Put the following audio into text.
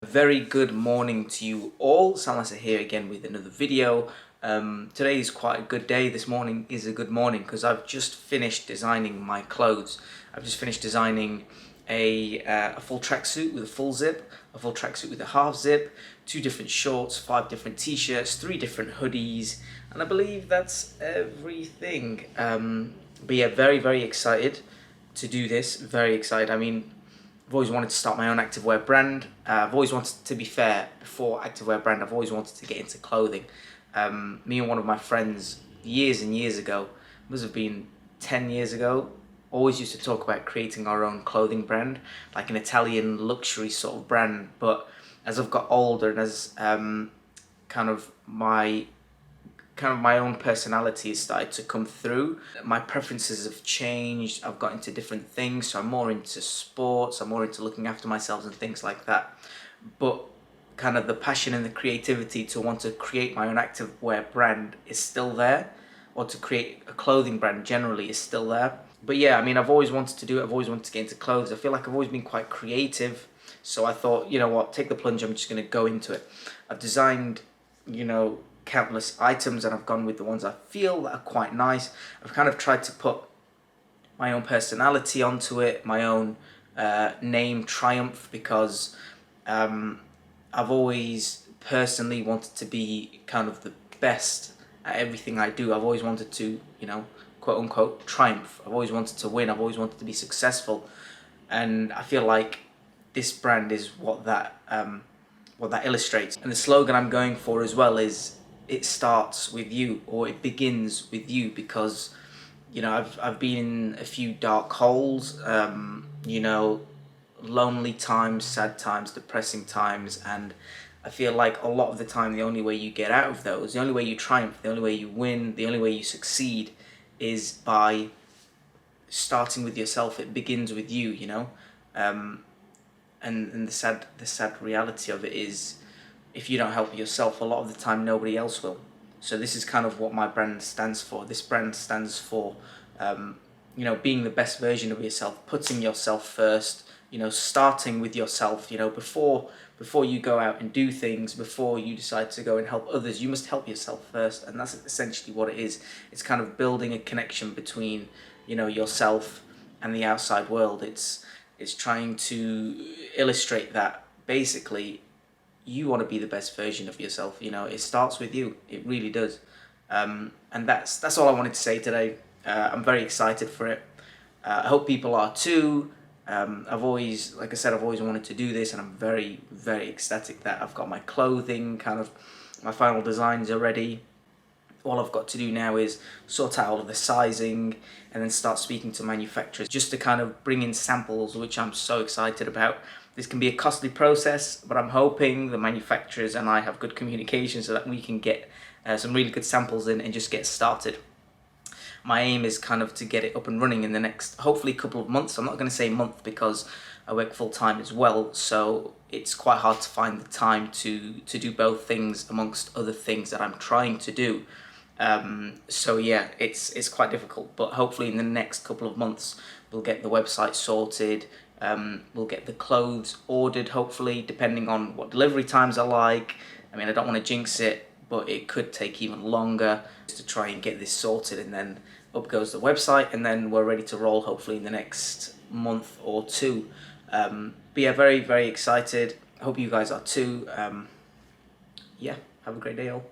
Very good morning to you all. Salasa here again with another video. Today is quite a good day. This morning is a good morning because I've just finished designing my clothes. I've just finished designing a full tracksuit with a full zip, a full tracksuit with a half zip, 2 different shorts, 5 different t-shirts, 3 different hoodies, and I believe that's everything. But yeah, very excited to do this. Very excited. I mean, I've always wanted to start my own activewear brand. I've always wanted, to be fair, before activewear brand, I've always wanted to get into clothing. Me and one of my friends, years and years ago, must have been 10 years ago, always used to talk about creating our own clothing brand, like an Italian luxury sort of brand. But as I've got older and as kind of my own personality has started to come through, my preferences have changed. I've got into different things, so I'm more into sports, I'm more into looking after myself and things like that. But kind of the passion and the creativity to want to create my own activewear brand is still there, or to create a clothing brand generally is still there. But yeah, I mean, I've always wanted to do it. I've always wanted to get into clothes. I feel like I've always been quite creative, so I thought, you know what, take the plunge, I'm just going to go into it. I've designed, countless items, and I've gone with the ones I feel that are quite nice. I've kind of tried to put my own personality onto it, my own name, Triumph, because I've always personally wanted to be kind of the best at everything I do. I've always wanted to, quote unquote, triumph. I've always wanted to win. I've always wanted to be successful, and I feel like this brand is what that illustrates. And the slogan I'm going for as well is, it starts with you, or it begins with you, because I've been in a few dark holes, lonely times, sad times, depressing times, and I feel like a lot of the time the only way you get out of those, the only way you triumph, the only way you win, the only way you succeed is by starting with yourself. It begins with you, and the sad reality of it is, if you don't help yourself, a lot of the time nobody else will. So this is kind of what my brand stands for. This brand stands for, being the best version of yourself, putting yourself first, starting with yourself. Before you go out and do things, before you decide to go and help others, you must help yourself first. And that's essentially what it is. It's kind of building a connection between, yourself and the outside world. It's trying to illustrate that basically you want to be the best version of yourself. It starts with you. It really does. And that's all I wanted to say today. I'm very excited for it. I hope people are too. I've always wanted to do this, and I'm very ecstatic that I've got my clothing, my final designs are ready. All I've got to do now is sort out all of the sizing and then start speaking to manufacturers just to kind of bring in samples, which I'm so excited about. This can be a costly process, but I'm hoping the manufacturers and I have good communication so that we can get some really good samples in and just get started. My aim is kind of to get it up and running in the next, hopefully, couple of months. I'm not going to say month because I work full time as well, so it's quite hard to find the time to do both things amongst other things that I'm trying to do. So yeah, it's quite difficult, but hopefully in the next couple of months we'll get the website sorted. We'll get the clothes ordered, hopefully, depending on what delivery times are like. I mean, I don't want to jinx it, but it could take even longer to try and get this sorted, and then up goes the website, and then we're ready to roll, hopefully in the next month or two. But yeah, very excited. I hope you guys are too. Yeah, have a great day all.